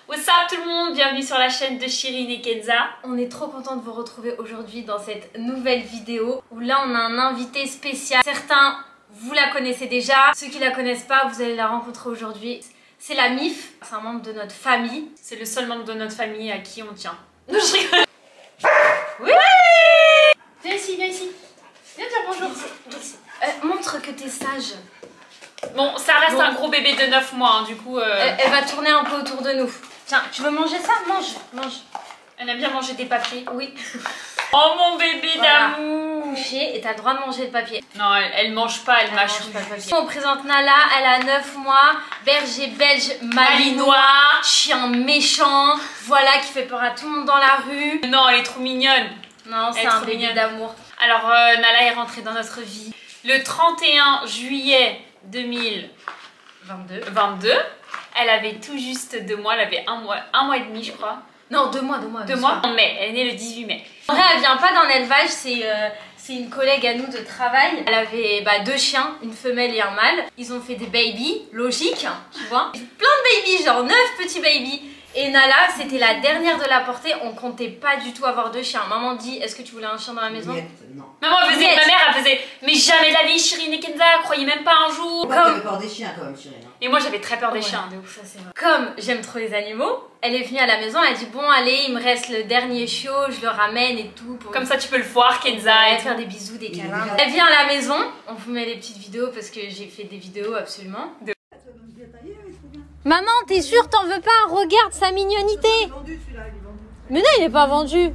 What's up tout le monde, bienvenue sur la chaîne de Chirine et Kenza. On est trop content de vous retrouver aujourd'hui dans cette nouvelle vidéo où là on a un invité spécial. Certains, vous la connaissez déjà, ceux qui la connaissent pas, vous allez la rencontrer aujourd'hui. C'est la MIF, c'est un membre de notre famille. C'est le seul membre de notre famille à qui on tient. Non, je rigole. Oui. Viens ici, viens ici. Viens dire bonjour. Montre que t'es sage. Bon, ça reste un gros bébé de 9 mois, hein, du coup... Elle va tourner un peu autour de nous. Tiens, tu veux manger ça? Mange, mange. Elle aime bien manger des papiers. Oui. Oh mon bébé d'amour. Coucher et t'as le droit de manger le papier. Non, elle mange pas, elle mâche pas le papier. On présente Nala, elle a 9 mois, berger belge malinois, chien méchant, voilà, qui fait peur à tout le monde dans la rue. Non, elle est trop mignonne. Non, c'est un bébé d'amour. Alors, Nala est rentrée dans notre vie le 31 juillet 2022. Elle avait tout juste 2 mois, elle avait un mois et demi je crois. Non, 2 mois. 2 mois en mai, elle est née le 18 mai. En vrai, elle vient pas d'un élevage, c'est une collègue à nous de travail. Elle avait 2 chiens, une femelle et un mâle. Ils ont fait des babies, logique, tu vois. Plein de babies, genre 9 petits babies. Et Nala, c'était la dernière de la portée, on comptait pas du tout avoir 2 chiens. Maman dit, est-ce que tu voulais un chien dans la maison? Non. Maman faisait, ma mère elle faisait, mais jamais de la vie, Chirine et Kenza, croyez même pas un jour. T'avais peur des chiens quand même, Chirine. Et moi j'avais très peur des chiens. De ouf, ça c'est vrai. Comme j'aime trop les animaux, elle est venue à la maison, elle a dit bon allez, il me reste le dernier chiot, je le ramène et tout. Comme ça tu peux le voir, Kenza, et faire des bisous, des câlins. Elle vient à la maison, on vous met les petites vidéos parce que j'ai fait des vidéos absolument. Maman, t'es sûre t'en veux pas? Regarde sa mignonité. Mais non, il est pas vendu.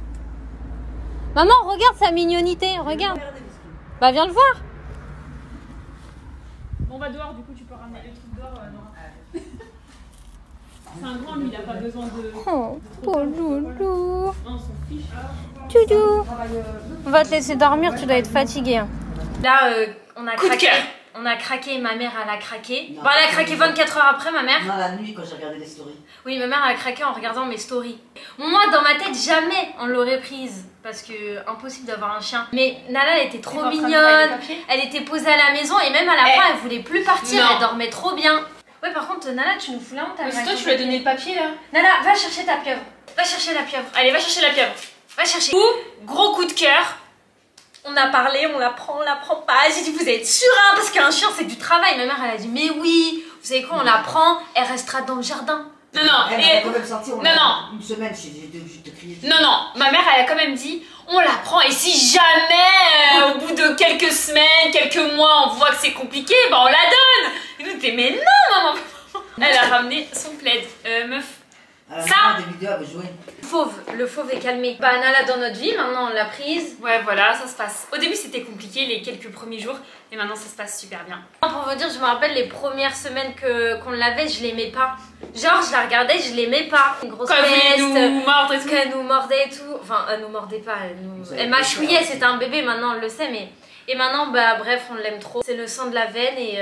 Maman, regarde sa mignonité, regarde. Bah viens le voir. Bon, on va dehors, du coup tu peux ramener le truc dehors, Nora. C'est un grand, lui, il a pas besoin de... Oh, loulou. On s'en fiche. Toudou. On va te laisser dormir, tu dois être fatiguée. Là, on a craqué. On a craqué, ma mère elle a craqué. Non, elle a craqué 24 heures après, ma mère. Non, la nuit quand j'ai regardé les stories. Oui, ma mère a craqué en regardant mes stories. Moi, dans ma tête, jamais on l'aurait prise. Parce que impossible d'avoir un chien. Mais Nala, elle était trop mignonne. Elle était posée à la maison et même à la fin, elle voulait plus partir. Elle dormait trop bien. Ouais, par contre, Nala, tu nous fous la honte. Mais c'est toi, tu lui as donné le papier là. Nala, va chercher ta pieuvre. Va chercher la pieuvre. Allez, va chercher la pieuvre. Va chercher. Gros coup de cœur. On a parlé, on la prend pas. J'ai dit, vous êtes sûrs, hein, parce qu'un chien, c'est du travail. Ma mère, elle a dit, mais oui. Vous savez quoi, on la prend, elle restera dans le jardin. Non, elle a quand même sorti, une semaine, j'ai obligé de crier. Non, ma mère, elle a quand même dit, on la prend, et si jamais, au bout de quelques semaines, quelques mois, on voit que c'est compliqué, bah on la donne. Et nous, t'es, mais non, maman. Elle a ramené son plaid. Meuf, ça des vidéos, elle veut jouer. Le fauve est calmé. Bah Nala dans notre vie, maintenant on l'a prise. Ouais, voilà, ça se passe. Au début c'était compliqué les quelques premiers jours, et maintenant ça se passe super bien. Pour vous dire, je me rappelle les premières semaines qu'on l'avait, je l'aimais pas. Genre je la regardais, je l'aimais pas. Une grosse peste. Elle nous mordait et tout. Qu'elle nous mordait et tout. Enfin, elle nous mordait pas, elle mâchouillait, c'était un bébé, maintenant on le sait, mais... Et maintenant, bah bref, on l'aime trop. C'est le sang de la veine et...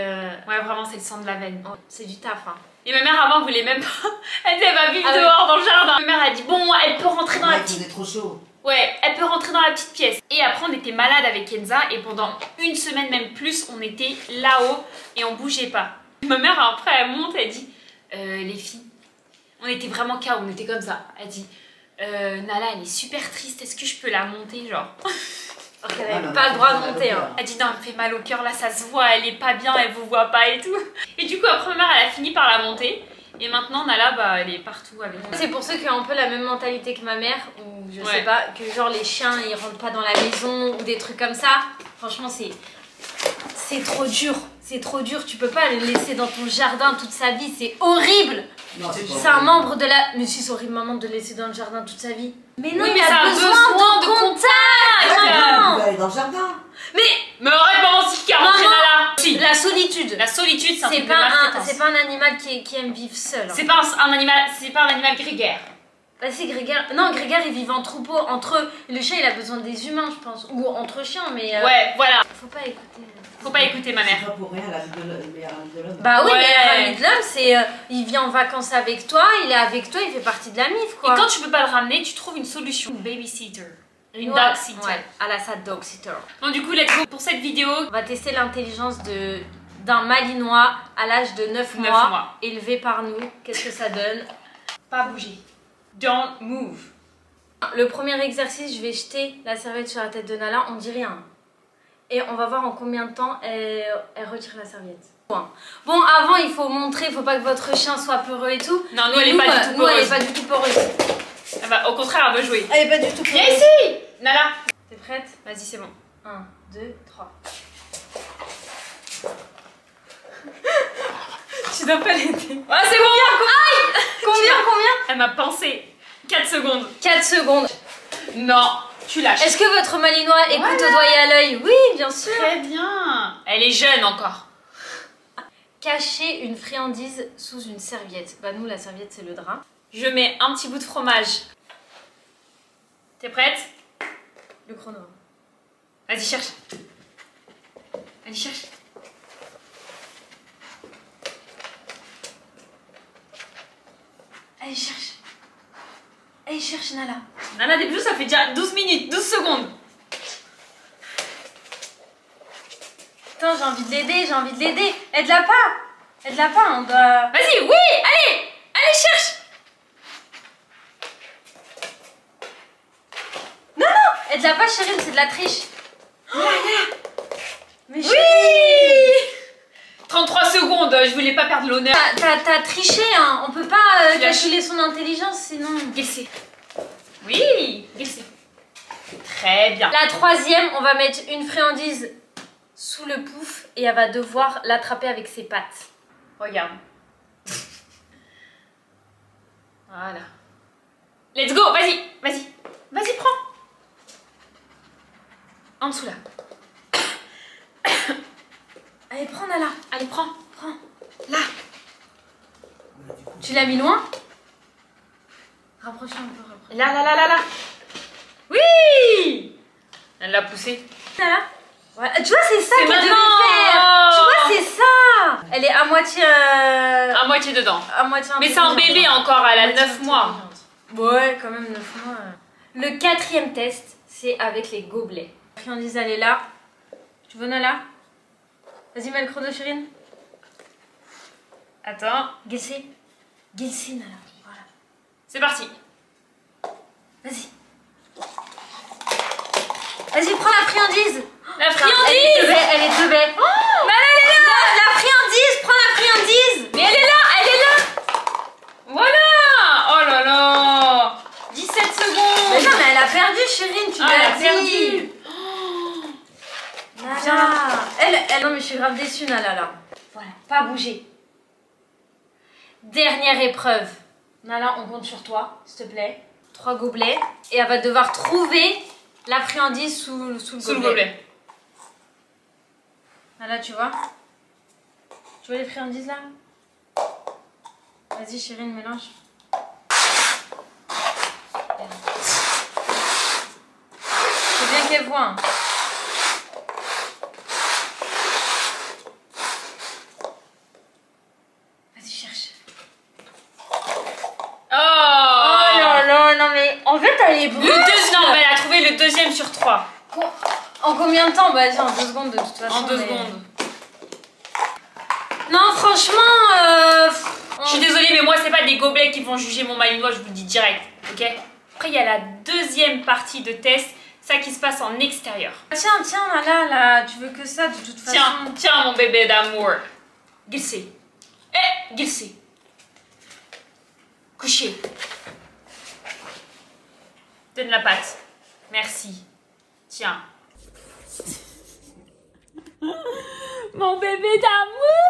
Ouais, vraiment, c'est le sang de la veine. Oh, c'est du taf, hein. Et ma mère avant voulait même pas. Elle disait, elle va vivre dehors dans le jardin. Ma mère a dit, bon, elle peut rentrer dans la petite... Il trop chaud. Ouais, elle peut rentrer dans la petite pièce. Et après, on était malade avec Kenza et pendant une semaine, même plus, on était là-haut et on bougeait pas. Ma mère, après, elle monte, elle dit, les filles, on était vraiment KO, on était comme ça. Elle dit, Nala, elle est super triste, est-ce que je peux la monter, genre? Elle n'avait pas le droit de monter. Hein. Elle dit non, elle me fait mal au cœur, là ça se voit, elle est pas bien, elle vous voit pas et tout. Et du coup après ma mère elle a fini par la monter. Et maintenant Nala bah elle est partout avec moi. C'est pour ceux qui ont un peu la même mentalité que ma mère, ou je sais pas, que genre les chiens ils rentrent pas dans la maison ou des trucs comme ça. Franchement c'est trop dur. C'est trop dur, tu peux pas le laisser dans ton jardin toute sa vie, c'est horrible. C'est un membre de la... Mais si c'est horrible maman de le laisser dans le jardin toute sa vie. Mais non, oui, mais il a besoin de contact. Il va aller dans le jardin. Mais arrête maman, si qui a rentré Nala. Si. La solitude. La solitude c'est un truc de c'est pas un animal qui aime vivre seul. Hein. C'est pas un animal grégaire. Bah c'est grégaire. Non, grégaire ils vivent en troupeau entre eux. Le chien il a besoin des humains je pense. Ou entre chiens mais... Ouais, voilà. Faut pas écouter. Faut pas écouter ma mère. C'est pas pour rien la meilleure amie de l'homme. Bah oui, mais l'ami de l'homme c'est... il vient en vacances avec toi, il est avec toi, il fait partie de la MIF quoi. Et quand tu peux pas le ramener, tu trouves une solution. Une babysitter. Une dog sitter. Ouais, à la sad dog sitter. Bon du coup let's go pour cette vidéo. On va tester l'intelligence d'un malinois à l'âge de 9 mois, élevé par nous. Qu'est-ce que ça donne? Pas bouger. Don't move. Le premier exercice, je vais jeter la serviette sur la tête de Nala, on dit rien. Et on va voir en combien de temps elle retire la serviette. Bon, avant, il faut montrer, il faut pas que votre chien soit peureux et tout. Non, nous, elle est pas du tout peureuse. Nous, elle est pas du tout peureuse. Ah bah, au contraire, elle veut jouer. Elle est pas du tout peureuse. Viens ici, Nala. T'es prête? Vas-y, c'est bon. 1, 2, 3. Tu dois pas l'aider. Ah, c'est bon. Aïe! Combien? Elle m'a pensé 4 secondes. 4 secondes. Non, tu lâches. Est-ce que votre malinois écoute au doigt et à l'œil? Oui, bien sûr. Très bien. Elle est jeune encore. Cacher une friandise sous une serviette. Bah nous, la serviette, c'est le drap. Je mets un petit bout de fromage. T'es prête? Le chrono. Vas-y, cherche. Allez, cherche. Allez, cherche. Allez, cherche, Nala. Nala, des bisous, ça fait déjà 12 minutes, 12 secondes. Putain, j'ai envie de l'aider. Aide-la pas, on doit... Vas-y, oui, allez, cherche. Non, aide-la pas, chérie, c'est de la triche. Mais oui 33 secondes, je voulais pas perdre l'honneur. T'as triché, hein. On peut pas calculer son intelligence, sinon... Glisser. Oui, glisser. Très bien. La troisième, on va mettre une friandise sous le pouf et elle va devoir l'attraper avec ses pattes. Regarde. Voilà. Let's go, vas-y. Vas-y, prends. En dessous là. Allez, prends, Nala. Allez, prends. Là. Tu l'as mis loin? Rapproche-toi un peu, Là. Oui. Elle l'a poussé. Nala. Ouais. Tu vois, c'est ça C'est qu'elle devait maintenant. faire. Tu vois, c'est ça. Elle est à moitié... À moitié dedans. Mais c'est un bébé encore, elle a 9 mois. Ouais, quand même 9 mois. Le quatrième test, c'est avec les gobelets. La friandise, elle est là. Tu veux, Nala? Vas-y, mets le chrono, Chérine. Attends. Glisser, Nala. Voilà. C'est parti. Vas-y, prends la friandise. La friandise. Elle est de baie. Oh, Mais elle est là. la friandise, prends la friandise. Mais elle est là. Voilà. Oh là là. 17 secondes. Mais non, mais elle a perdu, Chérine, tu Elle a l'as dit. perdu. Nala. Elle... Non, mais je suis grave déçue, Nala, là. Voilà, pas bouger. Dernière épreuve. Nala, on compte sur toi, s'il te plaît. 3 gobelets. Et elle va devoir trouver la friandise sous le gobelet. Nala, tu vois? Tu vois les friandises, là? Vas-y, Chérine, mélange. Faut bien qu'elle voit, hein. Vas-y, cherche. Oh là là, non mais en fait elle est brute. Non, mais elle a trouvé le deuxième sur 3. En combien de temps? Bah vas-y, en 2 secondes de toute façon. En 2 secondes. Non, franchement, Je suis désolée, mais moi, c'est pas des gobelets qui vont juger mon malinois, je vous le dis direct, ok? Après, il y a la deuxième partie de test, ça qui se passe en extérieur. Tiens, là, tu veux que ça de toute façon. Tiens, mon bébé d'amour. Glisser. Glisser. Coucher. Donne la patte. Merci. Tiens. Mon bébé d'amour.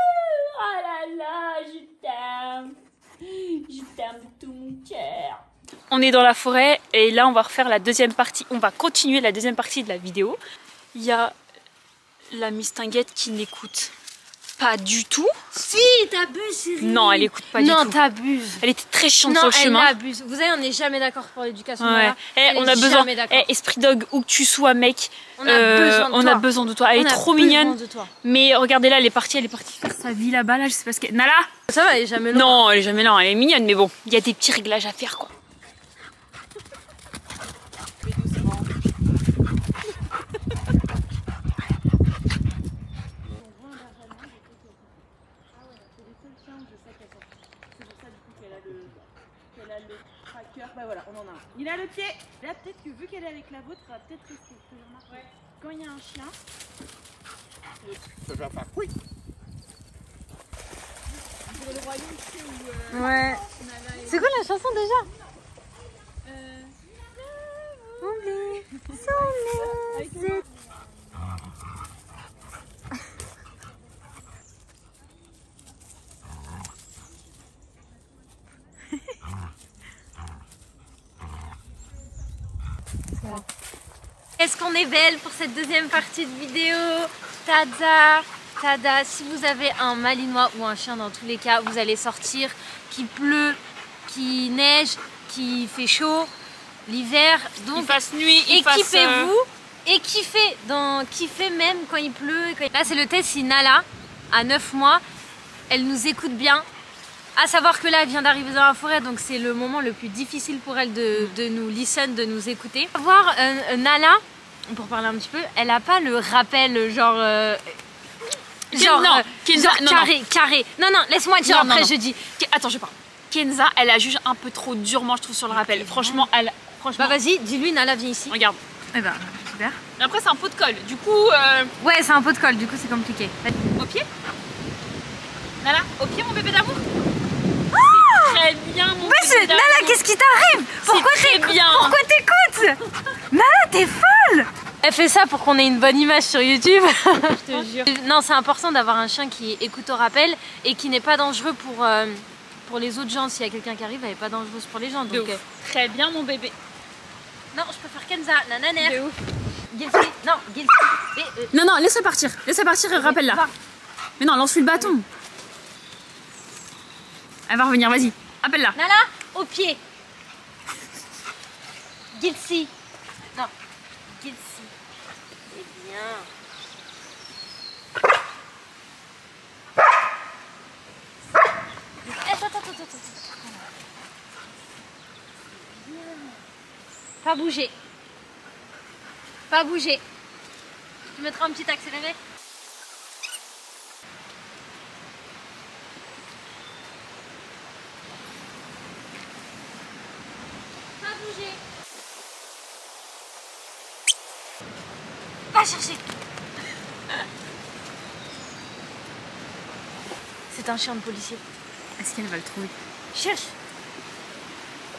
Oh là là, je t'aime. Je t'aime de tout mon cœur. On est dans la forêt et là on va refaire la deuxième partie. On va continuer la deuxième partie de la vidéo. Il y a la mistinguette qui n'écoute pas du tout. Si, t'abuses, Cyril. Non, elle écoute pas du tout. Non, t'abuses. Elle était très chiante sur le chemin. Non, elle abuse. Vous savez, on n'est jamais d'accord pour l'éducation de Nala. On a besoin. Esprit dog, où que tu sois, mec. On a besoin de toi. Elle est trop mignonne. De toi. Mais regardez là, elle est partie faire sa vie là-bas. Là, je sais pas ce qu'elle. Nala. Ça va, elle est jamais là. Non, elle est jamais là. Elle est mignonne, mais bon, il y a des petits réglages à faire, quoi. Tracker, bah voilà, on en a un. Il a le pied. Là, peut-être que vu qu'elle est avec la vôtre, elle va peut-être rester. Ouais. Quand il y a un chien, ça va faire oui. pour le royaume, tu sais où. Ouais. C'est quoi la chanson déjà? Oublie son musique. Est-ce qu'on est belle pour cette deuxième partie de vidéo? Tada, tada. Si vous avez un malinois ou un chien, dans tous les cas, vous allez sortir, qu'il pleut, qu'il neige, qu'il fait chaud, l'hiver. Donc, il fasse nuit, équipez-vous et kiffez même quand il pleut. Là, c'est le test si Nala, à 9 mois, elle nous écoute bien. À savoir que là, elle vient d'arriver dans la forêt, donc c'est le moment le plus difficile pour elle de nous listen, de nous écouter. Voir Nala, pour parler un petit peu, elle a pas le rappel genre carré. Non, laisse-moi dire après je dis. Attends, je parle. Kenza, elle a jugé un peu trop durement, je trouve, sur le rappel. Franchement, Bah vas-y, dis-lui, Nala, viens ici. Regarde. Eh ben, super. Mais après, c'est un pot de colle. Du coup. Ouais, c'est un pot de colle, du coup, c'est compliqué. Au pied? Nala, au pied, mon bébé d'amour? Très bien, mon bébé d'amour. Nala, qu'est-ce qui t'arrive? Pourquoi t'écoutes? Nala, t'es folle! Elle fait ça pour qu'on ait une bonne image sur YouTube. Je te jure. Non, c'est important d'avoir un chien qui écoute au rappel et qui n'est pas dangereux pour les autres gens. S'il y a quelqu'un qui arrive, elle n'est pas dangereuse pour les gens. Donc, très bien, mon bébé. Non, je préfère Kenza, nananer. Gilsey, non, Gilsey. Non, laisse-le partir. Laisse-le partir et rappelle-la. Mais non, lance-lui le bâton. Elle va revenir, vas-y. Appelle-la. Nala, au pied. Gilsey. Non, Gilsey. C'est bien. Attends. Pas bouger. Pas bouger. Tu mettras un petit accéléré. Pas bouger. Va chercher. C'est un chien de policier. Est-ce qu'elle va le trouver? Cherche.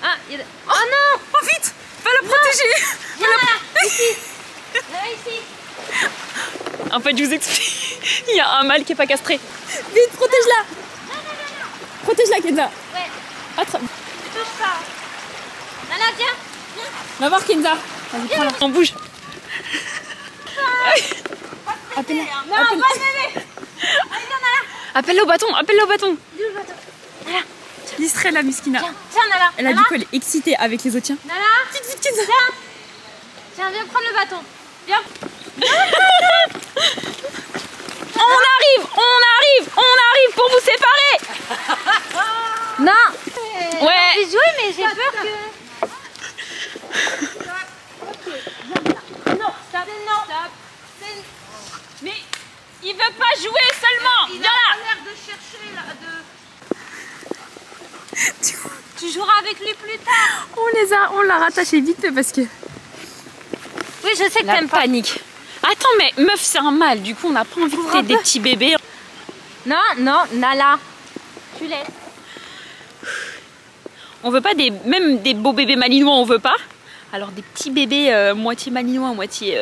Ah, il y a... Oh non! Oh vite! Va la protéger! Viens là! Ici! Là, ici! En fait, je vous explique. Il y a un mâle qui est pas castré. Vite, protège-la! Protège-la, Kenza! Ouais. Attrape. Ne touche pas! Nala, viens! Va voir Kenza. Vas-y, prends-la. On bouge. Appelle-la. Non, pas le bébé! Allez, viens, Nala! Appelle-la au bâton. Appelle-la au bâton. Dis le bâton. Nala! Distrait la Muskina. Tiens, Nala! Elle a dit qu'elle est excitée avec les autres chiens. Nala! Vite, Kenza! Tiens, viens prendre le bâton. Viens! On arrive pour vous séparer! Non! Ouais! J'ai joué, mais j'ai peur que... Non, stop! Mais il veut pas jouer seulement! Viens là! l'air de chercher là, Tu joueras avec lui plus tard. On l'a rattaché vite parce que... Oui, je sais que t'aimes pas. Panique. Attends, mais meuf, c'est un mâle. Du coup, on n'a pas envie de des petits bébés. Non, Nala. Tu laisses. On veut pas même des beaux bébés malinois, on veut pas. Alors des petits bébés moitié malinois, moitié...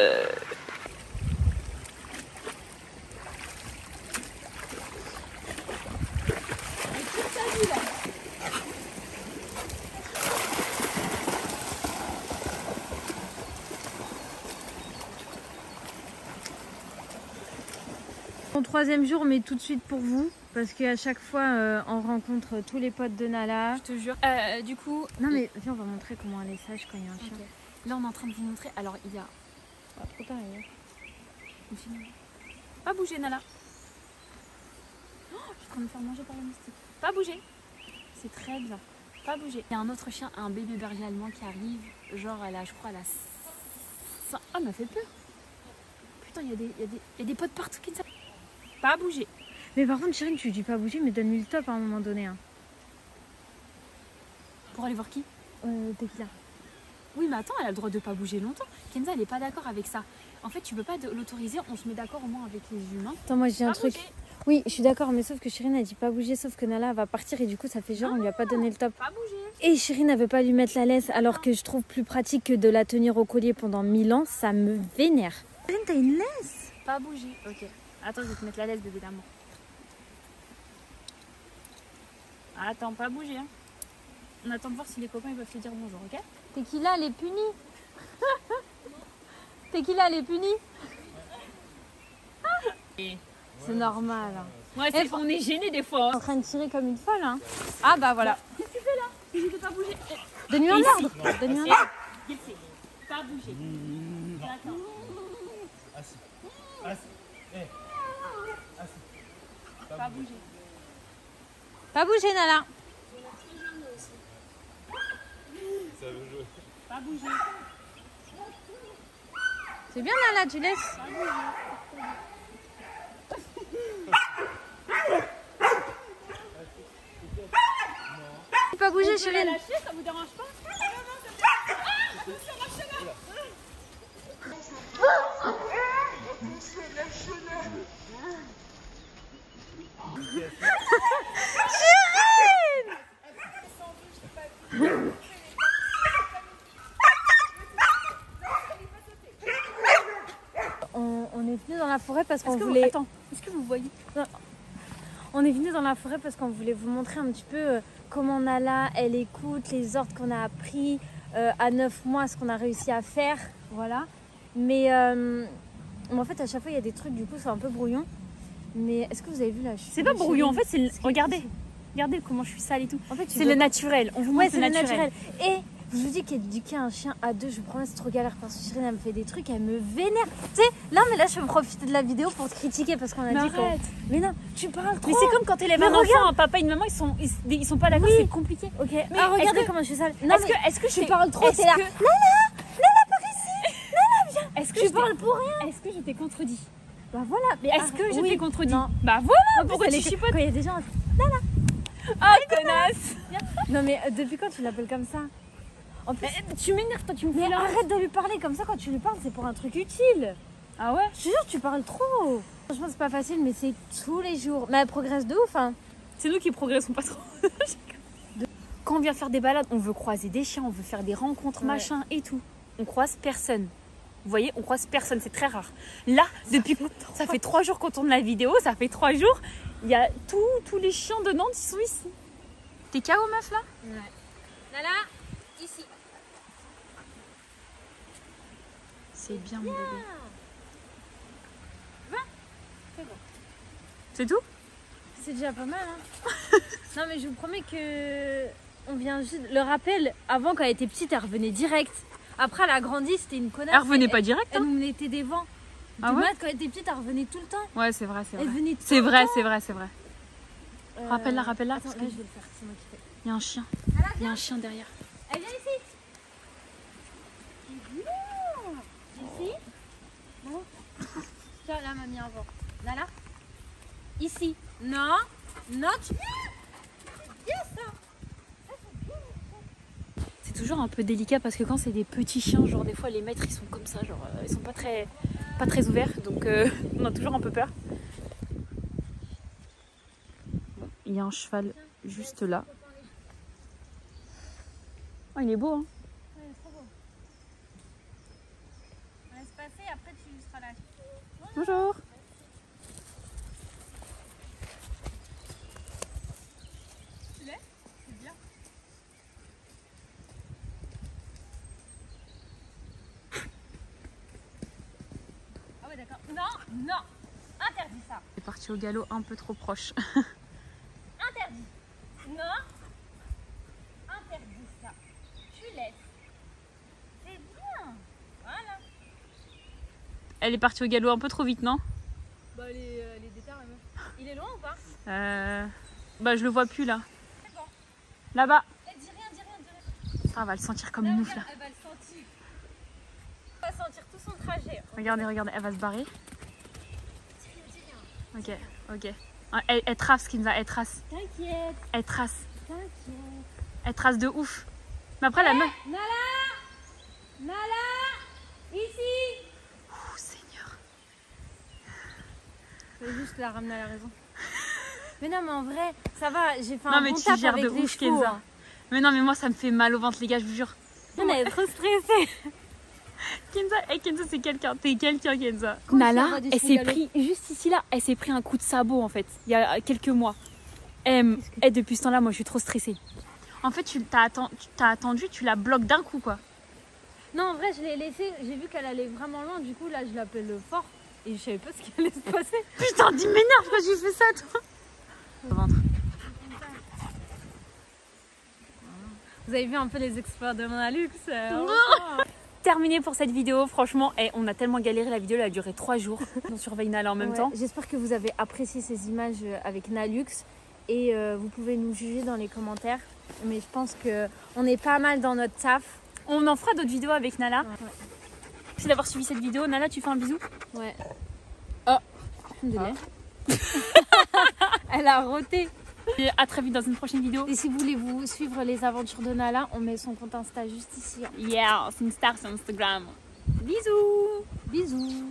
Mon troisième jour, mais tout de suite pour vous. Parce qu'à chaque fois, on rencontre tous les potes de Nala. Je te jure. Du coup... Non mais viens, on va montrer comment elle est sage quand il y a un chien. Okay. Là, on est en train de vous montrer. Alors, il y a... Trop tard, Pas bouger, Nala. Oh, je suis en train de me faire manger par la moustique. Pas bouger. C'est très bien. Pas bouger. Il y a un autre chien, un bébé berger allemand qui arrive. Genre, je crois, elle a... Ah, m'a fait peur. Putain, il y a des potes partout qui ne savent pas bouger. Mais par contre, Chérine, tu dis pas bouger, mais donne-lui le top à un moment donné. Hein. Pour aller voir qui? Tequila. Oui, mais attends, elle a le droit de pas bouger longtemps. Kenza, elle est pas d'accord avec ça. En fait, tu peux pas l'autoriser, on se met d'accord au moins avec les humains. Attends, moi j'ai un truc. Bouger. Oui, je suis d'accord, mais sauf que Chirine a dit pas bouger, sauf que Nala va partir et du coup ça fait genre on lui a pas donné le top. Pas bouger. Et Chirine elle veut pas lui mettre la laisse alors que je trouve plus pratique que de la tenir au collier pendant 1000 ans, ça me vénère. Chirine, t'as une laisse? Pas bouger. Ok. Attends, je vais te mettre la laisse, bébé d'amour. Attends, pas bouger. Hein. On attend de voir si les copains ils peuvent te dire bonjour, ok? Tequila, elle est punie. Tequila, elle est punie. C'est normal. Hein. Ouais, on est gênés des fois. En train de tirer comme une folle. Hein. Ah bah voilà. Qu'est-ce que tu fais là? Je ne peux pas bouger. Donne-lui un ordre. Donne-lui un ordre. Pas bouger. D'accord. Pas bouger. Pas bouger, Nala. Pas bouger. C'est bien, Nala, tu laisses. Pas bouger, Chirine. Lâcher, ça vous dérange pas? On est venu dans la forêt parce qu'on voulait... Attends, est-ce que vous voyez? On est venu dans la forêt parce qu'on voulait vous montrer un petit peu comment Nala, elle écoute, les ordres qu'on a appris à 9 mois, ce qu'on a réussi à faire, voilà. Mais en fait, à chaque fois, il y a des trucs, du coup, c'est un peu brouillon. Mais est-ce que vous avez vu là? C'est pas brouillon, en fait, c'est regardez. Regardez comment je suis sale et tout. En fait, c'est le naturel. On vous montre c'est le naturel. Et je vous dis qu'éduquer un chien à deux, je vous promets, c'est trop galère parce que Chirine, elle me fait des trucs, elle me vénère. Tu sais, là, mais là, je vais profiter de la vidéo pour te critiquer parce qu'on a dit arrête. Mais non, tu parles trop. Mais c'est comme quand t'élèves un enfant, un papa et une maman, ils sont pas d'accord, c'est compliqué. Ok, mais regardez comment je suis sale. Non, Est-ce que tu parles trop, c'est là. Nana, par ici. Nana, viens. Est-ce que tu parles pour rien? Est-ce que je t'ai contredit? Bah voilà. Mais est-ce que je t'ai contredit? Non. Bah voilà, pourquoi tu chipotes? chipotes? Quand il y a des gens... Ah, connasse! Non mais depuis quand tu l'appelles comme ça? En plus, Tu m'énerves, toi, tu me mais fais là. arrête de lui parler comme ça, quand tu lui parles, c'est pour un truc utile. Ah ouais? Je te jure, tu parles trop. Franchement, c'est pas facile, mais c'est tous les jours. Mais elle progresse de ouf, hein. C'est nous qui progressons pas trop. Quand on vient faire des balades, on veut croiser des chiens, on veut faire des rencontres, machin et tout. On croise personne. Vous voyez, on croise personne, c'est très rare. Là, ça fait 3 jours qu'on tourne la vidéo, ça fait 3 jours, il y a tous les chiens de Nantes qui sont ici. T'es KO, meuf, là? Ouais. Nala, ici. C'est bien, mon bébé. C'est bon. C'est tout? C'est déjà pas mal, hein. Non, mais je vous promets que on vient juste... Le rappel, avant, quand elle était petite, elle revenait direct. Après, elle a grandi, c'était une connasse. Elle revenait pas direct, Elle hein? nous mettait des vents. Ah ouais? Quand elle était petite, elle revenait tout le temps. Ouais, c'est vrai, c'est vrai. Elle venait tout C'est le vrai, temps. c'est vrai, c'est vrai. Rappelle-la. Attends, parce là, que- je vais le faire, c'est moi qui fais. Il y a un chien. Il y a un chien derrière. Elle vient ici. Ici. Non. Tiens, là, mamie, avant. Là. Ici. Non. Non, tu... C'est toujours un peu délicat parce que quand c'est des petits chiens, genre des fois les maîtres ils sont comme ça, genre ils sont pas très ouverts, donc on a toujours un peu peur. Bon, il y a un cheval juste là. Oh, il est beau, hein? Ouais, c'est trop beau. On laisse passer, après tu seras là. Bonjour. Ah ouais, d'accord. Non. Interdit ça. C'est parti au galop un peu trop proche. Interdit. Non. Interdit ça. Tu laisses. C'est bien. Voilà. Elle est partie au galop un peu trop vite, non? Bah, les déterres, la meuf. Il est loin ou pas? Bah je le vois plus là. C'est bon. Là-bas. Eh, dis rien. Ça, on va le sentir comme une ouf là. Elle va le sentir. Elle va sentir tout son trajet. Regardez, elle va se barrer. Dis rien. Ok. Elle trace, Kinza, elle trace. T'inquiète. Elle trace. T'inquiète. Elle trace de ouf. Mais après, la meuf. Nala, ici. Oh, Seigneur. Je vais juste la ramener à la raison. Mais non, mais en vrai, ça va, j'ai fait non, un mais bon tu taf gères avec de les ouf, chevaux. Kenza. Mais non, mais moi, ça me fait mal au ventre, les gars, je vous jure. On est trop stressée. Kenza, c'est quelqu'un. T'es quelqu'un, Kenza. Comment ça Nala, va, des elle chevaux s'est galopés pris, juste ici, là, elle s'est pris un coup de sabot, en fait, il y a quelques mois. Et depuis ce temps-là, moi, je suis trop stressée. En fait, t'as attendu, tu la bloques d'un coup, quoi. Non, en vrai, je l'ai laissée, j'ai vu qu'elle allait vraiment loin, du coup, là, je l'appelle fort. Et je savais pas ce qui allait se passer. Putain, dis m'énerve, pourquoi j'ai fait ça, toi? Au ventre. Vous avez vu un peu les exploits de Nalux Terminé pour cette vidéo, franchement, on a tellement galéré, la vidéo elle a duré 3 jours. On surveille Nala en même temps. J'espère que vous avez apprécié ces images avec Nalux et vous pouvez nous juger dans les commentaires. Mais je pense qu'on est pas mal dans notre taf. On en fera d'autres vidéos avec Nala. Merci d'avoir suivi cette vidéo. Nala, tu fais un bisou? Ouais. Oh. Elle a roté. Et à très vite dans une prochaine vidéo. Et si vous voulez vous suivre les aventures de Nala, on met son compte Insta juste ici. Yeah, c'est une star sur Instagram. Bisous. Bisous.